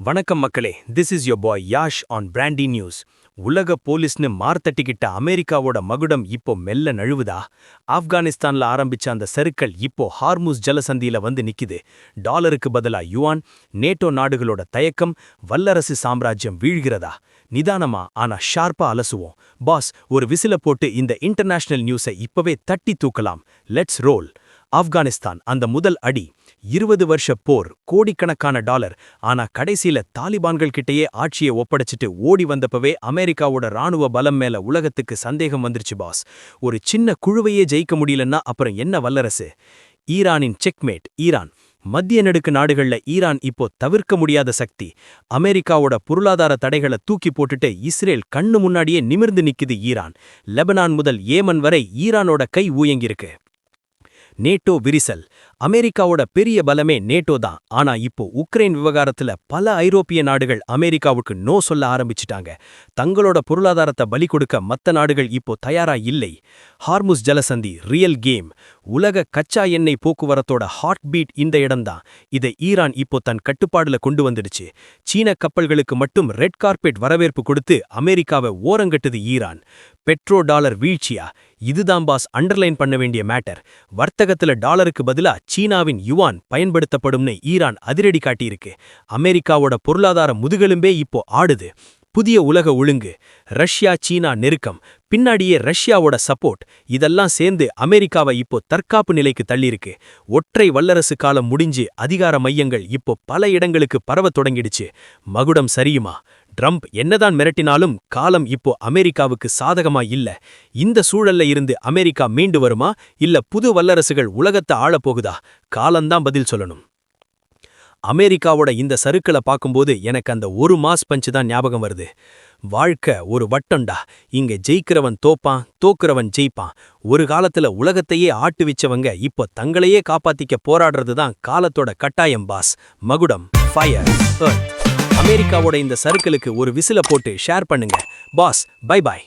வணக்கம் மக்களே, this is your bye Yash on brandy news. உலக போலீஸ்னு மார்த்தட்டிக்கிட்ட அமெரிக்காவோட மகுடம் இப்போ மெல்ல நழுவுதா? ஆப்கானிஸ்தான்ல ஆரம்பிச்ச அந்த சறுக்கல் இப்போ ஹார்முஸ் ஜலசந்தியில வந்து நிக்குது. டாலருக்கு பதிலா யுவான், நேட்டோ நாடுகளோட தயக்கம், வல்லரசு சாம்ராஜ்யம் வீழ்கிறதா? நிதானமா ஆனா ஷார்ப்பா அலசுவோம். பாஸ், ஒரு விசில போட்டு இந்த இன்டர்நேஷனல் நியூஸை இப்பவே தட்டி தூக்கலாம். Let's role. ஆப்கானிஸ்தான் அந்த முதல் அடி. 20 வருஷ போர், கோடிக்கணக்கான டாலர். ஆனா கடைசியில தாலிபான்கள் கிட்டேயே ஆட்சியை ஒப்படைச்சிட்டு ஓடி வந்தப்பவே அமெரிக்காவோட ராணுவ பலம் மேல உலகத்துக்கு சந்தேகம் வந்துருச்சு பாஸ். ஒரு சின்ன குழுவையே ஜெயிக்க முடியலன்னா அப்புறம் என்ன வல்லரசு? ஈரானின் செக்மேட். ஈரான் மத்திய நடுக்கு நாடுகள்ல ஈரான் இப்போ தவிர்க்க முடியாத சக்தி. அமெரிக்காவோட பொருளாதார தடைகளை தூக்கி போட்டுட்டு இஸ்ரேல் கண்ணு முன்னாடியே நிமிர்ந்து நிக்குது ஈரான். லெபனான் முதல் ஏமன் வரை ஈரானோட கை ஊயங்கிருக்கு. நேட்டோ விரிசல். அமெரிக்காவோட பெரிய பலமே நேட்டோ தான். ஆனா இப்போ உக்ரைன் விவகாரத்துல பல ஐரோப்பிய நாடுகள் அமெரிக்காவுக்கு நோ சொல்ல ஆரம்பிச்சிட்டாங்க. தங்களோட பொருளாதாரத்தை பலி கொடுக்க மத்த நாடுகள் இப்போ தயாரா இல்லை. ஹார்முஸ் ஜலசந்தி ரியல் கேம். உலக கச்சா எண்ணெய் போக்குவரத்தோட ஹார்ட் பீட் இந்த இடம்தான். இதை ஈரான் இப்போ தன் கட்டுப்பாடுல கொண்டு வந்துடுச்சு. சீன கப்பல்களுக்கு மட்டும் ரெட் கார்பெட் வரவேற்பு கொடுத்து அமெரிக்காவை ஓரங்கட்டுது ஈரான். பெட்ரோ டாலர் வீழ்ச்சியா? இதுதான் பாஸ் அண்டர்லைன் பண்ண வேண்டிய மேட்டர். வர்த்தகத்துல டாலருக்கு பதிலா சீனாவின் யுவான் பயன்படுத்தப்படும்னு ஈரான் அதிரடி காட்டியிருக்கு. அமெரிக்காவோட பொருளாதார முதுகெலும்பே இப்போ ஆடுது. புதிய உலக ஒழுங்கு, ரஷ்யா சீனா நெருக்கம், பின்னாடியே ரஷ்யாவோட சப்போர்ட், இதெல்லாம் சேர்ந்து அமெரிக்காவை இப்போ தற்காப்பு நிலைக்கு தள்ளியிருக்கு. ஒற்றை வல்லரசு காலம் முடிஞ்சு அதிகார மையங்கள் இப்போ பல இடங்களுக்கு பரவத் தொடங்கிடுச்சு. மகுடம் சரியுமா? ட்ரம்ப் என்னதான் மிரட்டினாலும் காலம் இப்போ அமெரிக்காவுக்கு சாதகமா இல்ல. இந்த சூழல்ல இருந்து அமெரிக்கா மீண்டு வருமா, இல்ல புது வல்லரசுகள் உலகத்தை ஆளப்போகுதா? காலம்தான் பதில் சொல்லணும். அமெரிக்காவோட இந்த சறுக்களை பார்க்கும்போது எனக்கு அந்த ஒரு மாஸ் பஞ்சு தான் ஞாபகம் வருது. வாழ்க்கை ஒரு வட்டம்டா. இங்க ஜெயிக்கிறவன் தோப்பான், தோக்குறவன் ஜெயிப்பான். ஒரு காலத்துல உலகத்தையே ஆட்டு வச்சவங்க இப்போ தங்களையே காப்பாத்திக்க போராடுறது தான் காலத்தோட கட்டாயம் பாஸ். மகுடம், ஃபயர், எர்த். அமெரிக்காவோட இந்த சறுக்கலுக்கு ஒரு விசில போட்டு ஷேர் பண்ணுங்க பாஸ். Bye bye.